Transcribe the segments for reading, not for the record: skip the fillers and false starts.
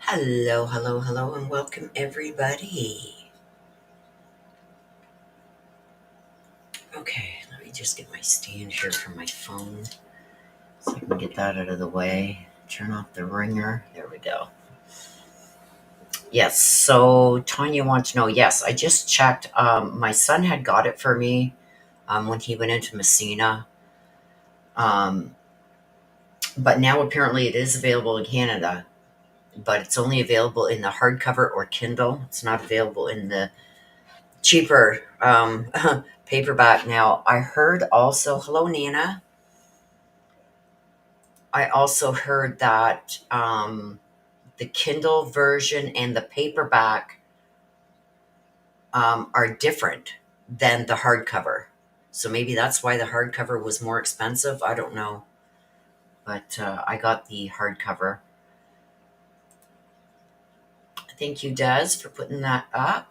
Hello, hello, hello, and welcome everybody. Okay, let me just get my stand here from my phone so I can get that out of the way. Turn off the ringer. There we go. Yes, so Tanya wants to know. Yes, I just checked. My son had got it for me when he went into Messina. Um, but now apparently it is available in Canada, but it's only available in the hardcover or Kindle. It's not available in the cheaper paperback. Now I heard also, hello Nana, I also heard that the Kindle version and the paperback are different than the hardcover, so maybe that's why the hardcover was more expensive. I don't know, but I got the hardcover. Thank you, Des, for putting that up.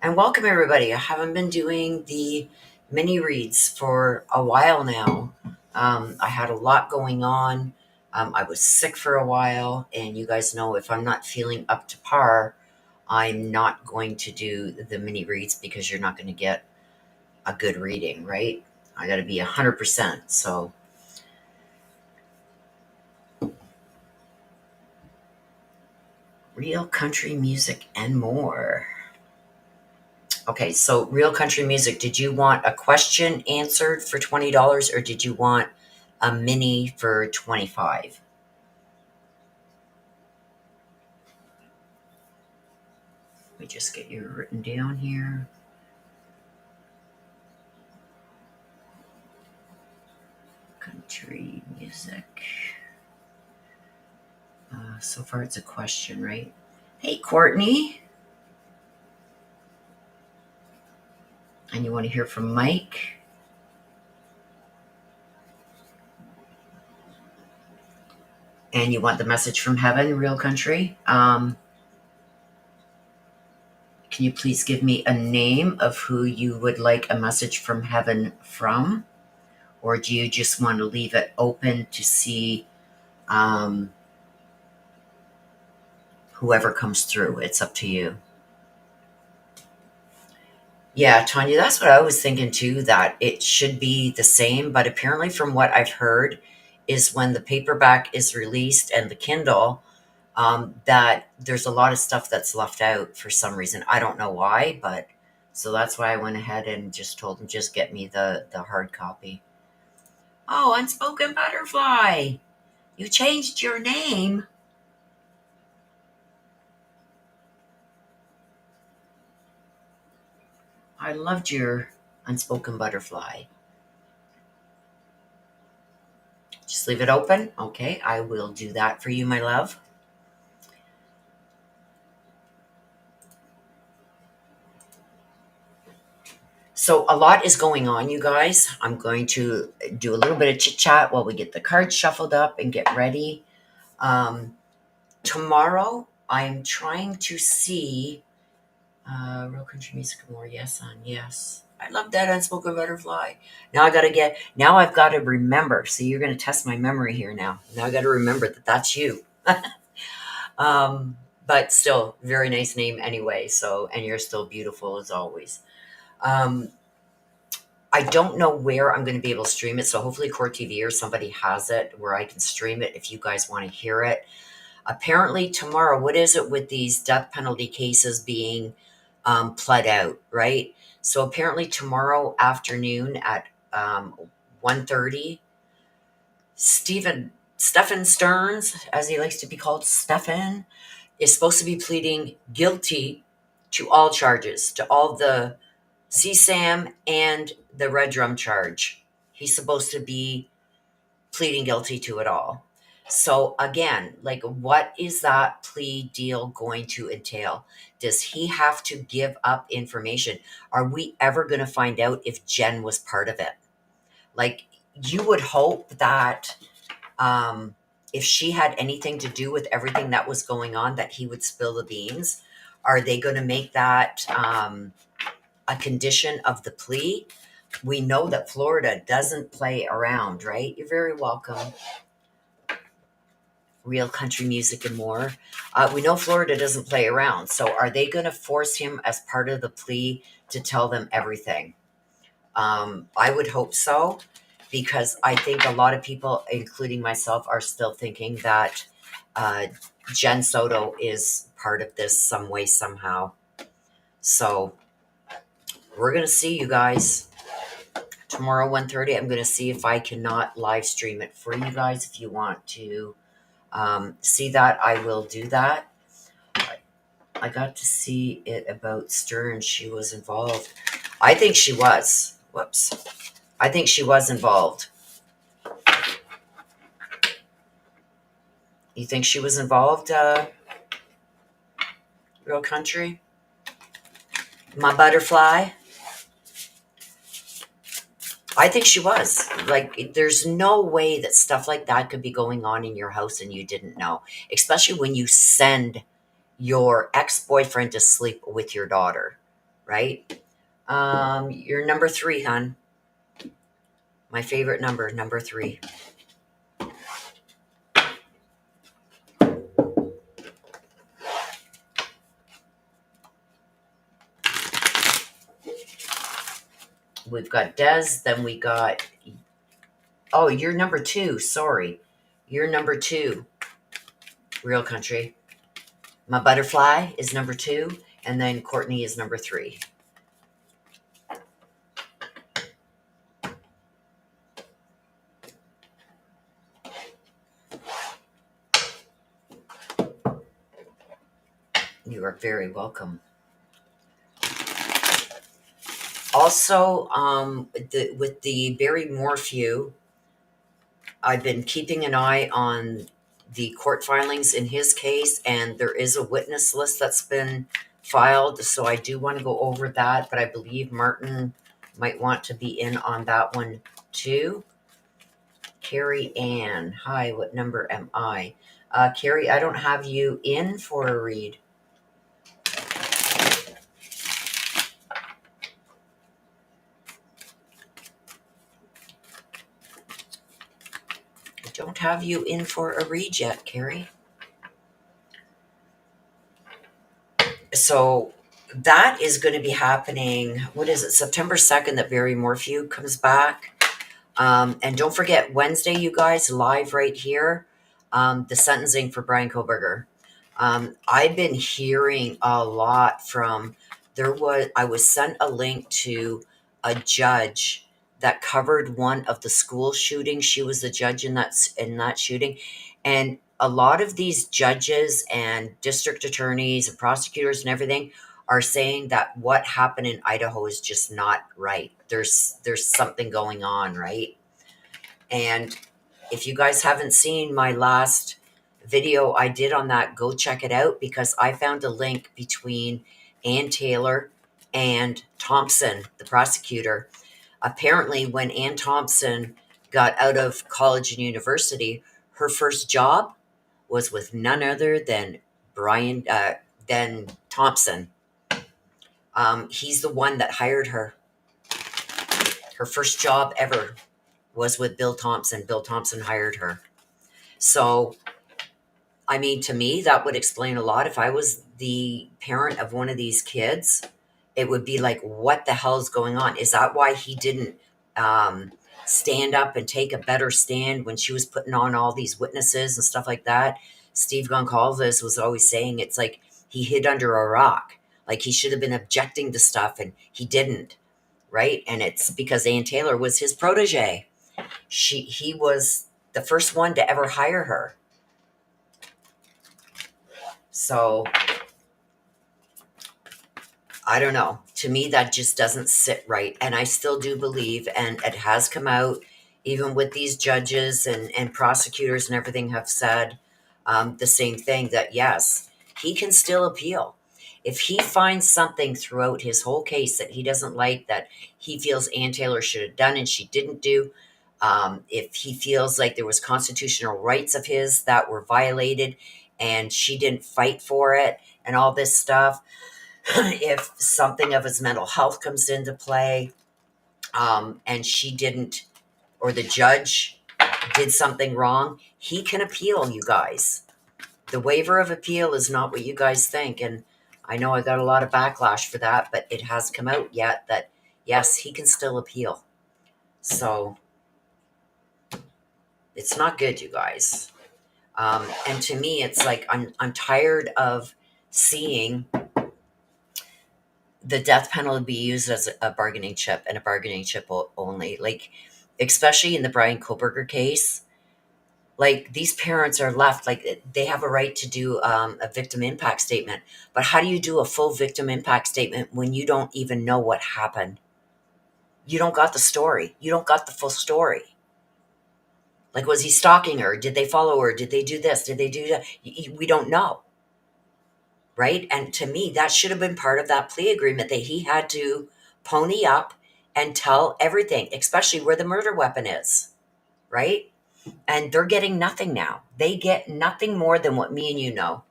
And welcome everybody. I haven't been doing the mini reads for a while now. I had a lot going on. I was sick for a while, and you guys know if I'm not feeling up to par, I'm not going to do the mini reads because you're not going to get a good reading, right? I got to be 100%. So, real country music and more. Okay, so real country music. Did you want a question answered for $20 or did you want a mini for 25? Let me just get you written down here. Country music. So far it's a question, right? Hey, Courtney. And you want to hear from Mike? And you want the message from heaven, real country? Can you please give me a name of who you would like a message from heaven from? Or do you just want to leave it open to see whoever comes through? It's up to you. Yeah, Tanya, that's what I was thinking too, that it should be the same. But apparently, from what I've heard, is when the paperback is released and the Kindle, that there's a lot of stuff that's left out for some reason. I don't know why, but so that's why I went ahead and just told him, just get me the hard copy. Oh, Unspoken Butterfly, you changed your name. I loved your Unspoken Butterfly. Just leave it open. Okay, I will do that for you, my love. So a lot is going on, you guys. I'm going to do a little bit of chit chat while we get the cards shuffled up and get ready. Tomorrow, I'm trying to see real country music more. Yes, on yes. I love that Unspoken Butterfly. Now I've got to remember. So you're going to test my memory here now. Now I got to remember that that's you. But still, very nice name anyway. So, and you're still beautiful as always. Um, I don't know where I'm going to be able to stream it. So hopefully Core TV or somebody has it where I can stream it if you guys want to hear it. Apparently tomorrow, what is it with these death penalty cases being pled out, right? So apparently tomorrow afternoon at 1:30, Stephen Stearns, as he likes to be called, Stephen, is supposed to be pleading guilty to all charges, to all the CSAM and the red drum charge. He's supposed to be pleading guilty to it all. So again, like, what is that plea deal going to entail? Does he have to give up information? Are we ever going to find out if Jen was part of it? Like, you would hope that if she had anything to do with everything that was going on, that he would spill the beans. Are they going to make that a condition of the plea? We know that Florida doesn't play around, right? You're very welcome. real country music and more. We know Florida doesn't play around, so are they going to force him as part of the plea to tell them everything? I would hope so, because I think a lot of people, including myself, are still thinking that uh, Jen Soto is part of this some way, somehow. So we're going to see, you guys. Tomorrow, 1:30, I'm going to see if I cannot live stream it for you guys. If you want to see that, I will do that. I got to see it about Stern. She was involved. I think she was. Whoops. I think she was involved. You think she was involved, Real Country? My butterfly? I think she was. Like, there's no way that stuff like that could be going on in your house and you didn't know. Especially when you send your ex-boyfriend to sleep with your daughter, right? You're number 3, hon. My favorite number, number 3. We've got Des, then we got... Oh, you're number 2. Sorry. You're number 2, Real Country. My butterfly is number 2, and then Courtney is number 3. You are very welcome. Also, with the Barry Morphew, I've been keeping an eye on the court filings in his case, and there is a witness list that's been filed, so I do want to go over that, but I believe Martin might want to be in on that one too. Carrie Ann, hi, what number am I? Carrie, I don't have you in for a read. I don't have you in for a read yet, Carrie. So that is going to be happening. What is it? September 2nd that Barry Morphew comes back. And don't forget, Wednesday, you guys, live right here, the sentencing for Brian Koberger. I've been hearing a lot from, I was sent a link to a judge that covered one of the school shootings. She was the judge in that shooting. And a lot of these judges and district attorneys and prosecutors and everything are saying that what happened in Idaho is just not right. There's something going on, right? And if you guys haven't seen my last video I did on that, go check it out, because I found a link between Ann Taylor and Thompson, the prosecutor. Apparently, when Ann Thompson got out of college and university, her first job was with none other than than Thompson. He's the one that hired her. Her first job ever was with Bill Thompson. Bill Thompson hired her. So, I mean, to me, that would explain a lot. If I was the parent of one of these kids, it would be like, what the hell is going on? Is that why he didn't stand up and take a better stand when she was putting on all these witnesses and stuff like that? Steve Goncalves was always saying it's like he hid under a rock. Like, he should have been objecting to stuff, and he didn't, right? And it's because Ann Taylor was his protege. He was the first one to ever hire her. So I don't know. To me, that just doesn't sit right. And I still do believe, and it has come out, even with these judges and prosecutors and everything have said the same thing, that yes, he can still appeal. If he finds something throughout his whole case that he doesn't like, that he feels Ann Taylor should have done and she didn't do, if he feels like there was constitutional rights of his that were violated and she didn't fight for it and all this stuff, if something of his mental health comes into play, and she didn't, or the judge did something wrong, he can appeal, you guys. The waiver of appeal is not what you guys think. And I know I got a lot of backlash for that, but it has come out yet that, yes, he can still appeal. So it's not good, you guys. And to me, it's like I'm tired of seeing the death penalty be used as a bargaining chip and a bargaining chip only. Like, especially in the Brian Koberger case, like these parents are left, like they have a right to do a victim impact statement. But how do you do a full victim impact statement when you don't even know what happened? You don't got the story. You don't got the full story. Like, was he stalking her? Did they follow her? Did they do this? Did they do that? We don't know. Right? And to me, that should have been part of that plea agreement, that he had to pony up and tell everything, especially where the murder weapon is. Right? And they're getting nothing now. They get nothing more than what me and you know,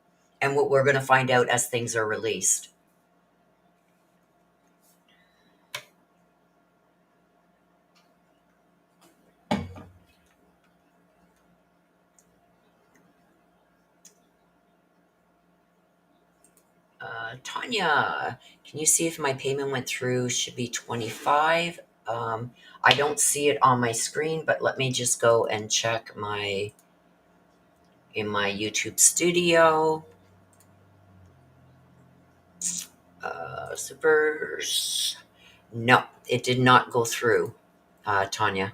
and what we're going to find out as things are released. Tanya, can you see if my payment went through? Should be 25. I don't see it on my screen, but let me just go and check in my YouTube studio. Supers. No, it did not go through, Tanya.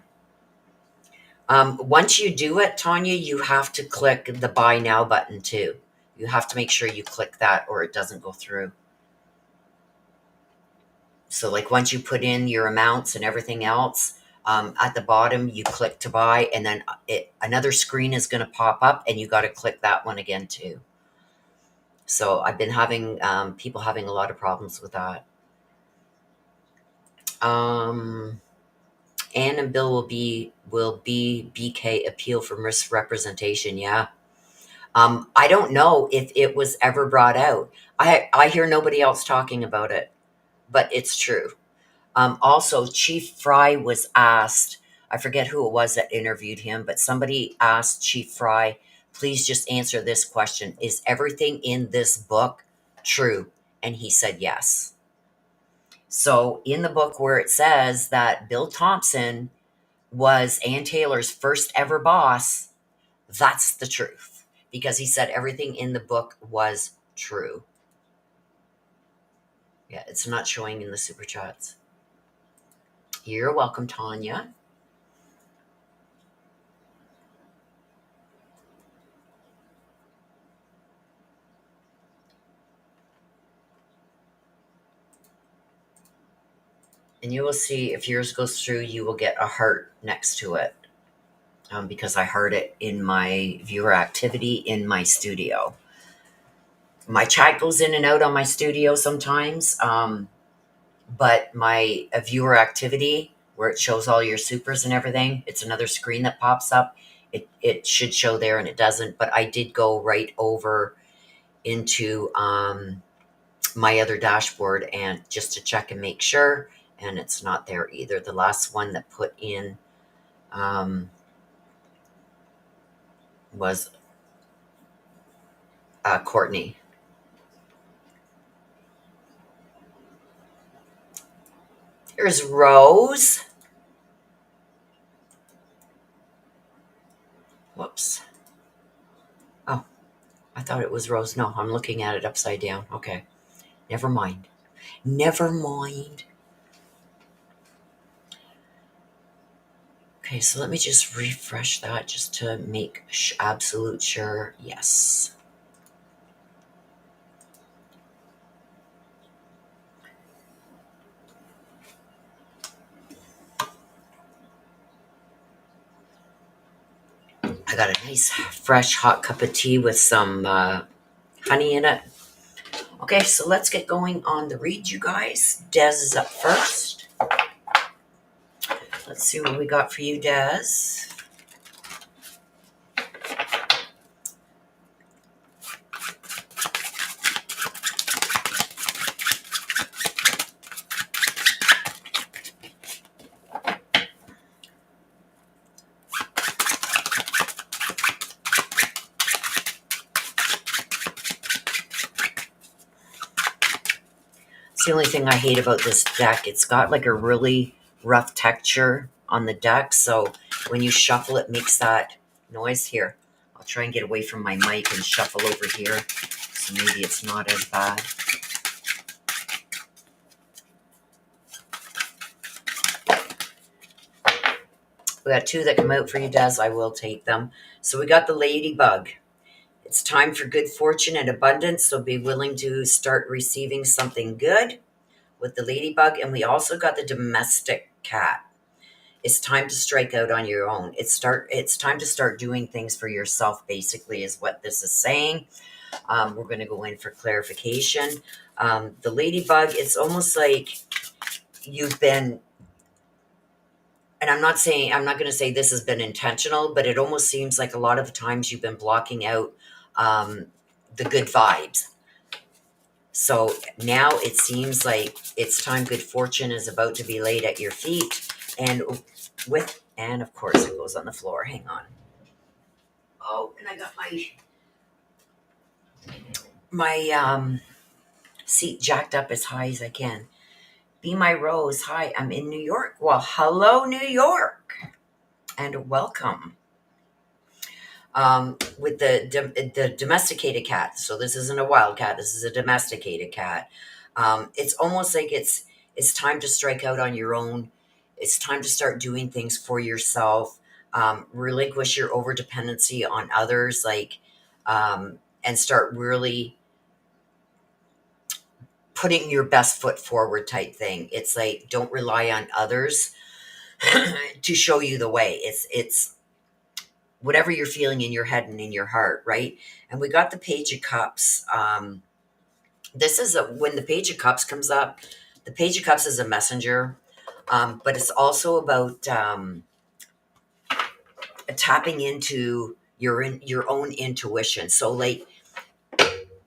Once you do it, Tanya, you have to click the buy now button too. You have to make sure you click that or it doesn't go through. So like once you put in your amounts and everything else, at the bottom you click to buy, and then another screen is going to pop up and you got to click that one again too. So I've been having people having a lot of problems with that. Anne and Bill will be BK appeal for misrepresentation. Yeah. I don't know if it was ever brought out. I hear nobody else talking about it, but it's true. Also, Chief Fry was asked, I forget who it was that interviewed him, but somebody asked Chief Fry, please just answer this question. Is everything in this book true? And he said yes. So in the book where it says that Bill Thompson was Ann Taylor's first ever boss, that's the truth, because he said everything in the book was true. Yeah, it's not showing in the super chats. You're welcome, Tanya. And you will see if yours goes through, you will get a heart next to it, because I heard it in my viewer activity in my studio. My chat goes in and out on my studio sometimes, but my viewer activity, where it shows all your supers and everything, it's another screen that pops up. It should show there, and it doesn't. But I did go right over into my other dashboard and just to check and make sure, and it's not there either. The last one that put in was Courtney. Here's Rose. Whoops. Oh, I thought it was Rose. No, I'm looking at it upside down. Okay. Never mind. Never mind. Okay, so let me just refresh that just to make absolute sure. Yes. I got a nice, fresh, hot cup of tea with some honey in it. Okay, so let's get going on the read, you guys. Des is up first. Let's see what we got for you, Des. It's the only thing I hate about this deck. It's got like a really rough texture on the deck, so when you shuffle, it makes that noise here. I'll try and get away from my mic and shuffle over here, so maybe it's not as bad. We got 2 that come out for you, Des. I will take them. So we got the ladybug. It's time for good fortune and abundance, so be willing to start receiving something good with the ladybug. And we also got the domestic cat. It's time to strike out on your own. It's time to start doing things for yourself, basically, is what this is saying. We're going to go in for clarification. The ladybug, it's almost like you've been, and I'm not going to say this has been intentional, but it almost seems like a lot of the times you've been blocking out the good vibes. So now it seems like it's time good fortune is about to be laid at your feet. And of course it goes on the floor. Hang on. Oh, and I got my seat jacked up as high as I can. Be my rose. Hi, I'm in New York. Well, hello, New York, and welcome. With the domesticated cat. So this isn't a wild cat. This is a domesticated cat. It's almost like it's time to strike out on your own. It's time to start doing things for yourself. Relinquish your overdependency on others, and start really putting your best foot forward type thing. It's like, don't rely on others to show you the way. It's whatever you're feeling in your head and in your heart, right? And we got the Page of Cups. This is when the Page of Cups comes up. The Page of Cups is a messenger, but it's also about tapping into your own intuition. So, like,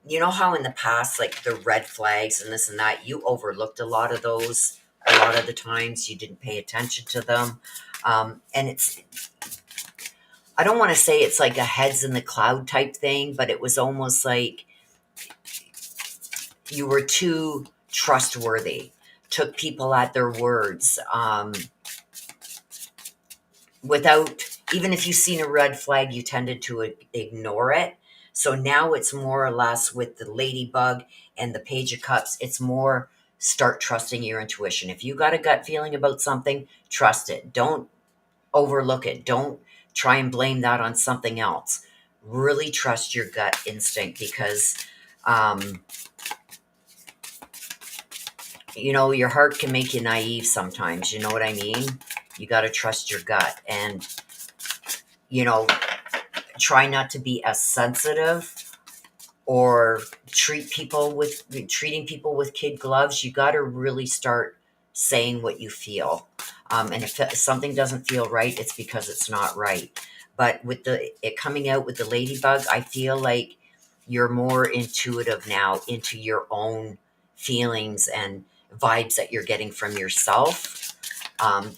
you know how in the past, like the red flags and this and that, you overlooked a lot of those. A lot of the times you didn't pay attention to them, and I don't want to say it's like a heads in the cloud type thing, but it was almost like you were too trustworthy, took people at their words, without, even if you seen a red flag, you tended to ignore it. So now it's more or less with the ladybug and the Page of Cups, it's more start trusting your intuition. If you got a gut feeling about something, trust it. Don't overlook it. Don't try and blame that on something else. Really trust your gut instinct, because your heart can make you naive sometimes. You know what I mean? You got to trust your gut, and try not to be as sensitive or treating people with kid gloves. You got to really start saying what you feel. And if something doesn't feel right, it's because it's not right. But with it coming out with the ladybug, I feel like you're more intuitive now into your own feelings and vibes that you're getting from yourself.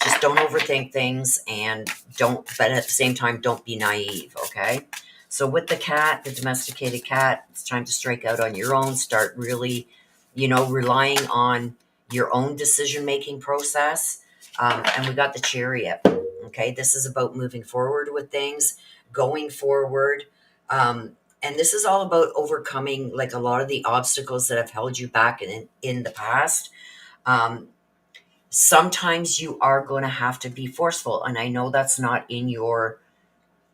Just don't overthink things, but at the same time, don't be naive, okay? So with the cat, the domesticated cat, it's time to strike out on your own. Start really, relying on your own decision-making process. And we got the Chariot, okay? This is about moving forward with things, going forward. And this is all about overcoming, like, a lot of the obstacles that have held you back in the past. Sometimes you are going to have to be forceful. And I know that's not in your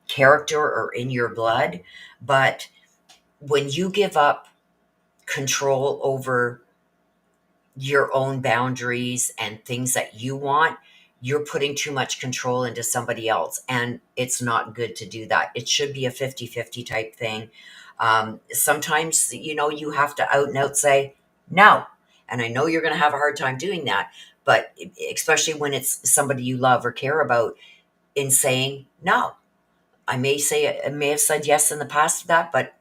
character or in your blood, but when you give up control over your own boundaries and things that you want, you're putting too much control into somebody else. And it's not good to do that. It should be a 50-50 type thing. Sometimes, you have to out and out say no. And I know you're going to have a hard time doing that, but especially when it's somebody you love or care about, in saying no. I may have said yes in the past to that, but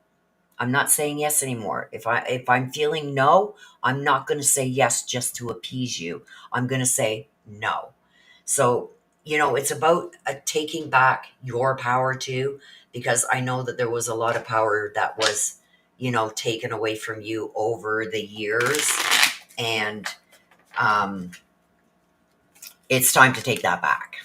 I'm not saying yes anymore. If I'm feeling no, I'm not going to say yes just to appease you. I'm going to say no. So, it's about taking back your power too, because I know that there was a lot of power that was, taken away from you over the years. And um, it's time to take that back.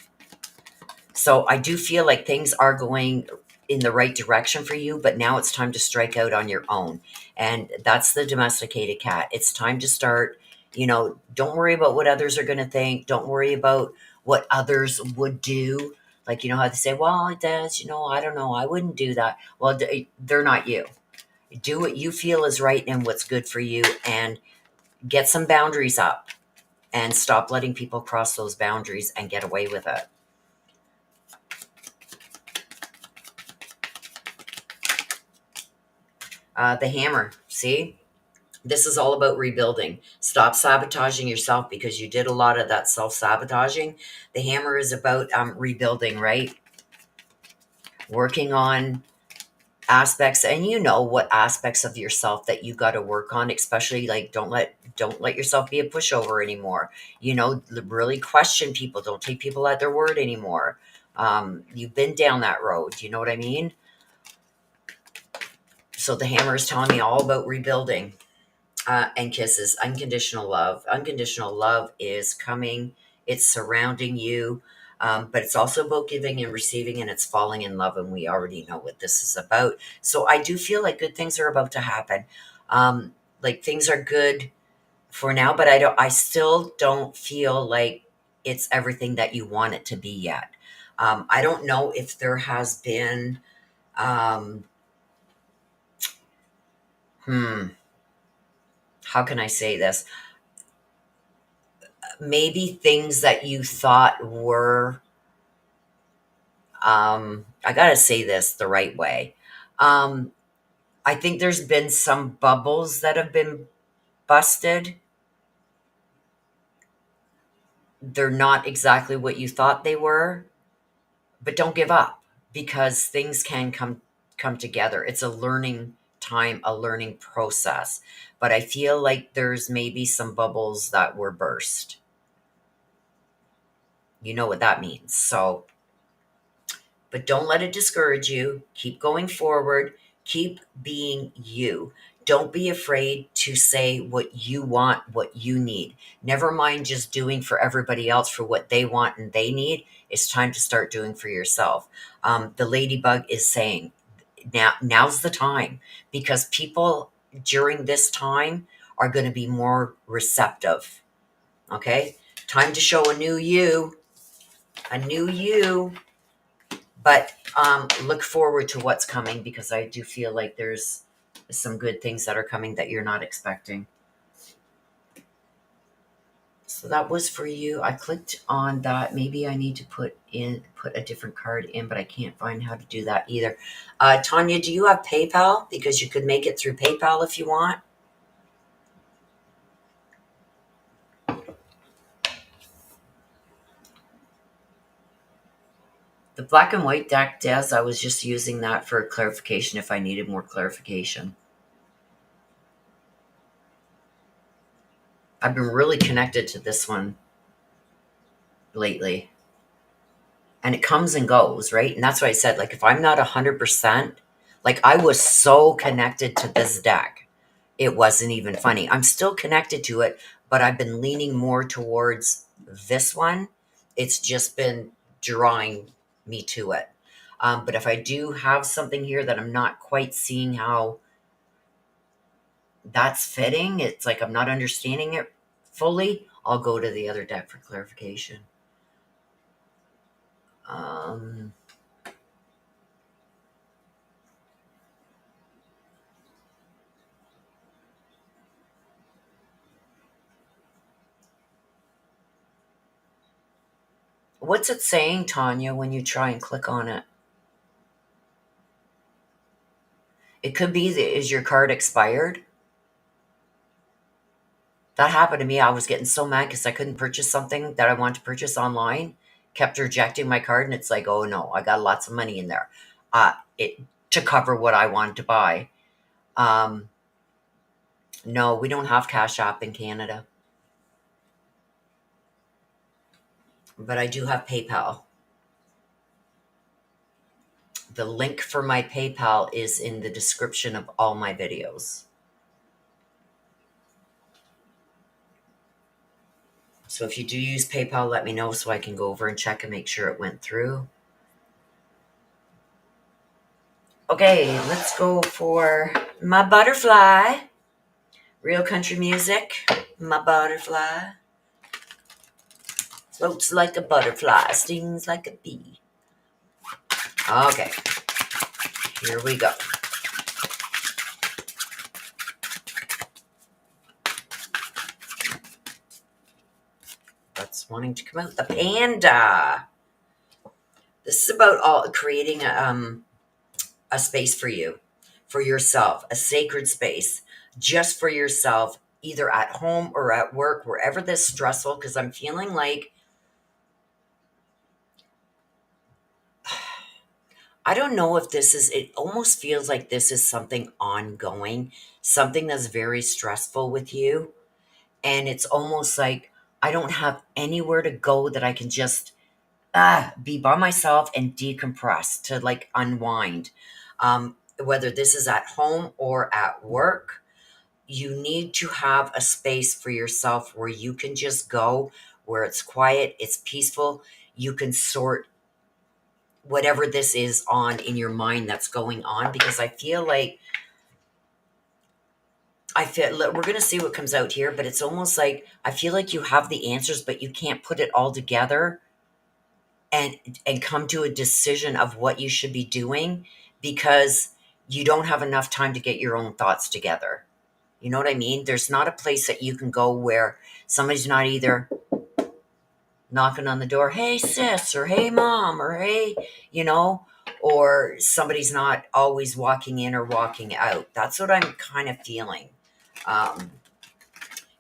So I do feel like things are going in the right direction for you, but now it's time to strike out on your own. And that's the domesticated cat. It's time to start, don't worry about what others are going to think. Don't worry about what others would do. Like, how they say, well, it does, I don't know. I wouldn't do that. Well, they're not you. Do what you feel is right and what's good for you, and get some boundaries up and stop letting people cross those boundaries and get away with it. The hammer, see? This is all about rebuilding. Stop sabotaging yourself because you did a lot of that self-sabotaging. The hammer is about rebuilding, right? Working on aspects, and what aspects of yourself that you got to work on, especially like don't let yourself be a pushover anymore. Really question people. Don't take people at their word anymore. You've been down that road. You know what I mean? So the hammer is telling me all about rebuilding. And kisses, unconditional love. Unconditional love is coming, it's surrounding you, but it's also about giving and receiving, and it's falling in love. And we already know what this is about. So I do feel like good things are about to happen. Like things are good for now, but I still don't feel like it's everything that you want it to be yet. I don't know if there has been, um, how can I say this? Maybe things that you thought were, I gotta say this the right way. um I think there's been some bubbles that have been busted. They're not exactly what you thought they were, but don't give up, because things can come together. It's a learning time, a learning process, but I feel like there's maybe some bubbles that were burst. You know what that means. So, but don't let it discourage you. Keep going forward. Keep being you. Don't be afraid to say what you want, what you need. Never mind just doing for everybody else for what they want and they need. It's time to start doing for yourself. The ladybug is saying, now's the time, because people during this time are going to be more receptive. Okay? Time to show a new you, a new you. But look forward to what's coming, because I do feel like there's some good things that are coming that you're not expecting. So that was for you. I clicked on that. Maybe I need to put a different card in, but I can't find how to do that either. Tanya, do you have PayPal? Because you could make it through PayPal if you want. The black and white deck, Des, I was just using that for clarification if I needed more clarification. I've been really connected to this one lately. And it comes and goes, right? And that's why I said, like, if I'm not 100%, like, I was so connected to this deck, it wasn't even funny. I'm still connected to it, but I've been leaning more towards this one. It's just been drawing me to it. But if I do have something here that I'm not quite seeing how that's fitting, it's like I'm not understanding it fully, I'll go to the other deck for clarification. Um, What's it saying, Tanya, when you try and click on it? It could be that, is your card expired? That happened to me. I was getting so mad because I couldn't purchase something that I wanted to purchase online. Kept rejecting my card, and it's like, oh no, I got lots of money in there, it to cover what I wanted to buy. Um, no, we don't have Cash App in Canada, but I do have PayPal. The link for my PayPal is in the description of all my videos. So if you do use PayPal, let me know so I can go over and check and make sure it went through. Okay, let's go for my butterfly. Real country music. My butterfly. Floats like a butterfly, stings like a bee. Okay, here we go. That's wanting to come out. The panda. This is about creating a space for you, for yourself, a sacred space just for yourself, either at home or at work, wherever this stressful, because I'm feeling like, I don't know if this is, it almost feels like this is something ongoing, something that's very stressful with you. And it's almost like I don't have anywhere to go that I can just be by myself and decompress to like unwind. Whether this is at home or at work, you need to have a space for yourself where you can just go, where it's quiet, it's peaceful. You can sort whatever this is on in your mind that's going on, because I feel like we're going to see what comes out here, but it's almost like I feel like you have the answers, but you can't put it all together and come to a decision of what you should be doing because you don't have enough time to get your own thoughts together. You know what I mean? There's not a place that you can go where somebody's not either knocking on the door, hey sis, or hey mom, or hey, you know, or somebody's not always walking in or walking out. That's what I'm kind of feeling. Um,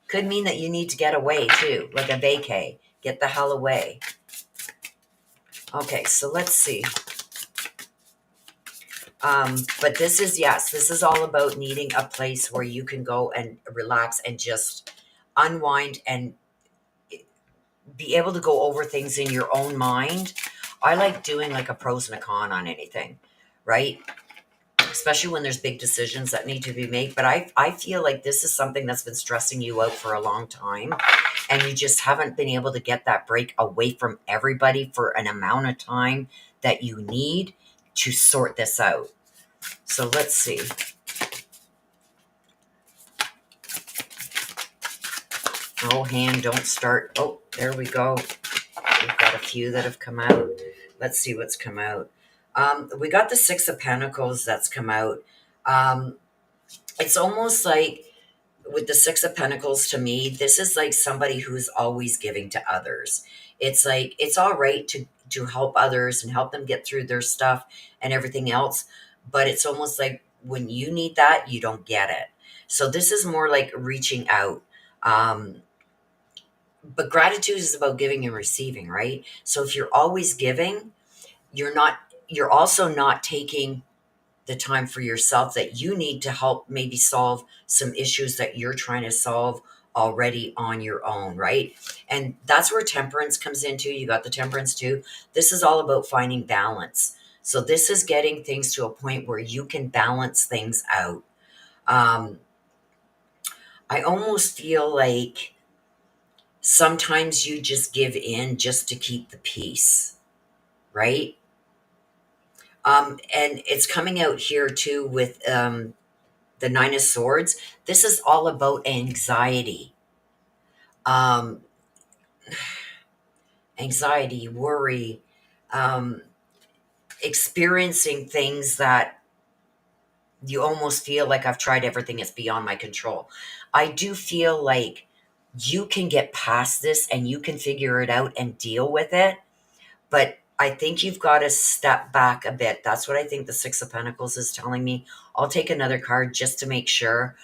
could mean that you need to get away too, like a vacay. Get the hell away. Okay, so let's see. But this is, yes, this is all about needing a place where you can go and relax and just unwind and be able to go over things in your own mind. I like doing like a pros and a con on anything, right? Especially when there's big decisions that need to be made. But I feel like this is something that's been stressing you out for a long time, and you just haven't been able to get that break away from everybody for an amount of time that you need to sort this out. So let's see. Oh, hand, don't start. Oh, there we go. We've got a few that have come out. Let's see what's come out. We got the Six of Pentacles that's come out. It's almost like with the Six of Pentacles, to me, this is like somebody who's always giving to others. It's like it's all right to help others and help them get through their stuff and everything else, but it's almost like when you need that, you don't get it. So this is more like reaching out. But gratitude is about giving and receiving, right? So if you're always giving, you're also not taking the time for yourself that you need to help maybe solve some issues that you're trying to solve already on your own, right? And that's where temperance comes into. You got the temperance too. This is all about finding balance. So this is getting things to a point where you can balance things out. I almost feel like sometimes you just give in just to keep the peace, right? And it's coming out here too with the Nine of Swords. This is all about anxiety, um, anxiety, worry, um, experiencing things that you almost feel like I've tried everything, it's beyond my control. I do feel like you can get past this and you can figure it out and deal with it. But I think you've got to step back a bit. That's what I think the Six of Pentacles is telling me. I'll take another card just to make sure.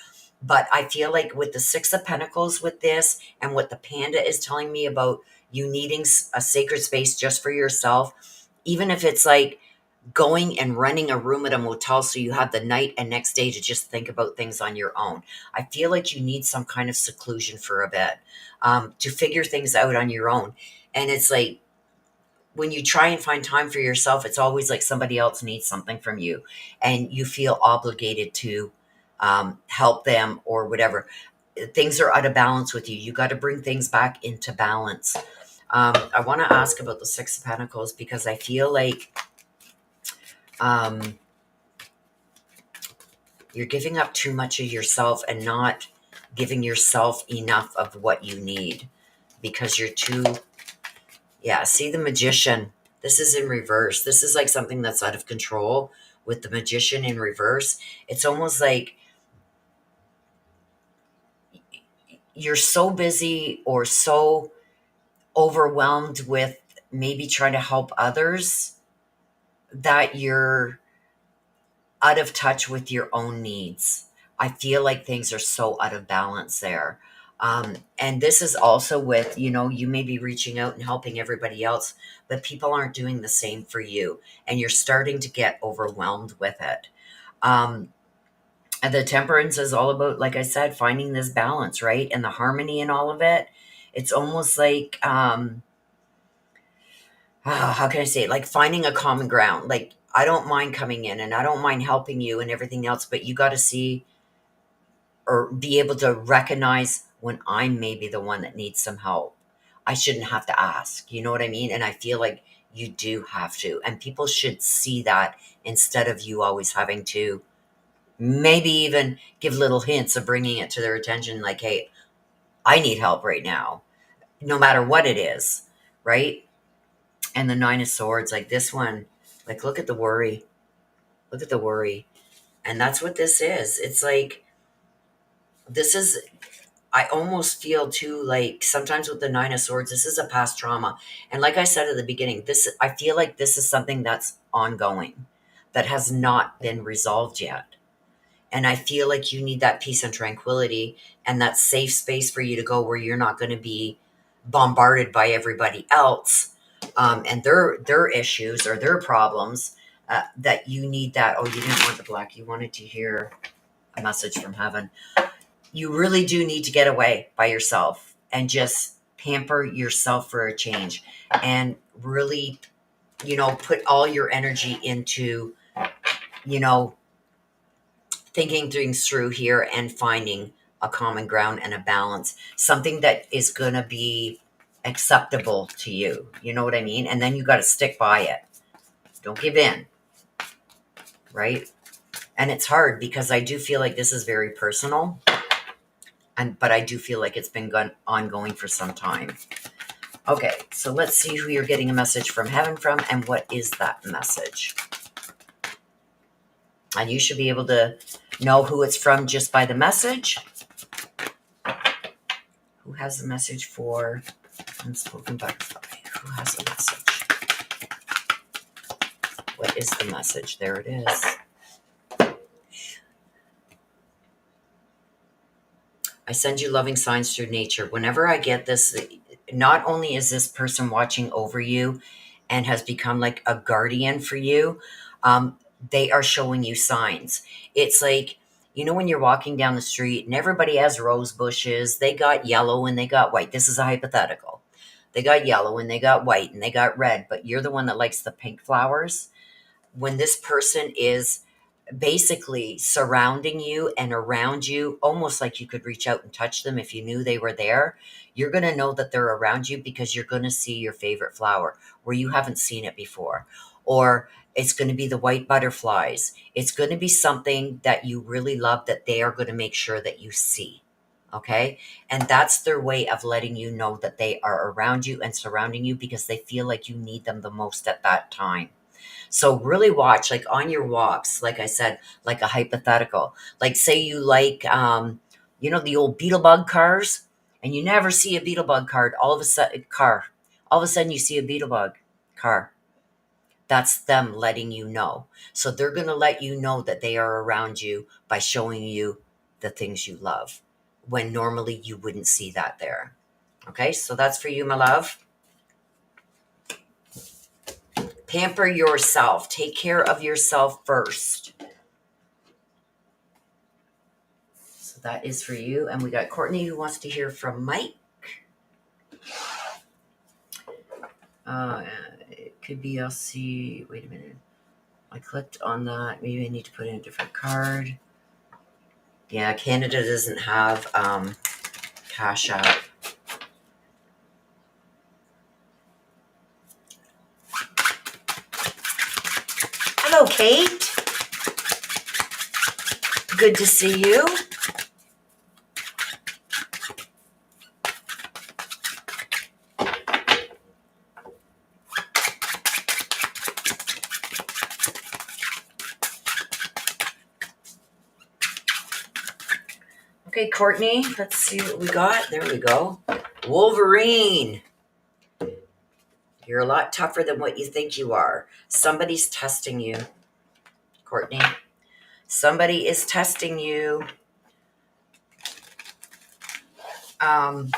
But I feel like with the Six of Pentacles with this and what the panda is telling me about you needing a sacred space just for yourself, even if it's like going and renting a room at a motel so you have the night and next day to just think about things on your own. I feel like you need some kind of seclusion for a bit, to figure things out on your own. And it's like, when you try and find time for yourself, it's always like somebody else needs something from you and you feel obligated to help them or whatever. things are out of balance with you. You got to bring things back into balance. I want to ask about the Six of Pentacles because I feel like you're giving up too much of yourself and not giving yourself enough of what you need because you're too, yeah, see the Magician. This is in reverse. This is like something that's out of control with the Magician in reverse. It's almost like you're so busy or so overwhelmed with maybe trying to help others that you're out of touch with your own needs. I feel like things are so out of balance there. And this is also with, you may be reaching out and helping everybody else, but people aren't doing the same for you. And you're starting to get overwhelmed with it. And the Temperance is all about, like I said, finding this balance, right? And the harmony in all of it. It's almost like, how can I say it? Like finding a common ground. Like, I don't mind coming in and I don't mind helping you and everything else, but you got to see or be able to recognize when I'm maybe the one that needs some help. I shouldn't have to ask. You know what I mean? And I feel like you do have to. And people should see that instead of you always having to maybe even give little hints of bringing it to their attention, like, hey, I need help right now, no matter what it is, right? And the Nine of Swords, like this one, like, look at the worry. Look at the worry. And that's what this is. It's like, this is, I almost feel too, like sometimes with the Nine of Swords, this is a past trauma. And like I said at the beginning, I feel like this is something that's ongoing, that has not been resolved yet. And I feel like you need that peace and tranquility and that safe space for you to go where you're not going to be bombarded by everybody else and their issues or their problems. That you need that. Oh, you didn't want the black. You wanted to hear a message from heaven. You really do need to get away by yourself and just pamper yourself for a change and really, put all your energy into, you know, thinking things through here and finding a common ground and a balance, something that is going to be acceptable to you. You know what I mean? And then you got to stick by it. Don't give in, right? And it's hard because I do feel like this is very personal, but I do feel like it's been ongoing for some time. Okay, so let's see who you're getting a message from heaven from and what is that message. And you should be able to know who it's from just by the message. Who has the message for Unspoken Butterfly? Who has the message? What is the message? There it is. I send you loving signs through nature. Whenever I get this, not only is this person watching over you and has become like a guardian for you, they are showing you signs. It's like, when you're walking down the street and everybody has rose bushes, they got yellow and they got white. This is a hypothetical. They got yellow and they got white and they got red, but you're the one that likes the pink flowers. When this person is basically surrounding you and around you, almost like you could reach out and touch them if you knew they were there, you're going to know that they're around you because you're going to see your favorite flower where you haven't seen it before. Or it's going to be the white butterflies. It's going to be something that you really love that they are going to make sure that you see. Okay. And that's their way of letting you know that they are around you and surrounding you because they feel like you need them the most at that time. So really watch, like on your walks, like I said, like a hypothetical, like say you like, the old Beetlebug cars and you never see a Beetlebug all of a sudden you see a Beetlebug car. That's them letting you know. So they're going to let you know that they are around you by showing you the things you love when normally you wouldn't see that there. Okay, so that's for you, my love. Pamper yourself. Take care of yourself first. So that is for you. And we got Courtney who wants to hear from Mike. It could be, I'll see. Wait a minute. I clicked on that. Maybe I need to put in a different card. Yeah, Canada doesn't have Cash App. Hello, Kate. Good to see you. Okay, Courtney, let's see what we got. There we go. Wolverine. You're a lot tougher than what you think you are. Somebody's testing you, Courtney. Somebody is testing you. Um,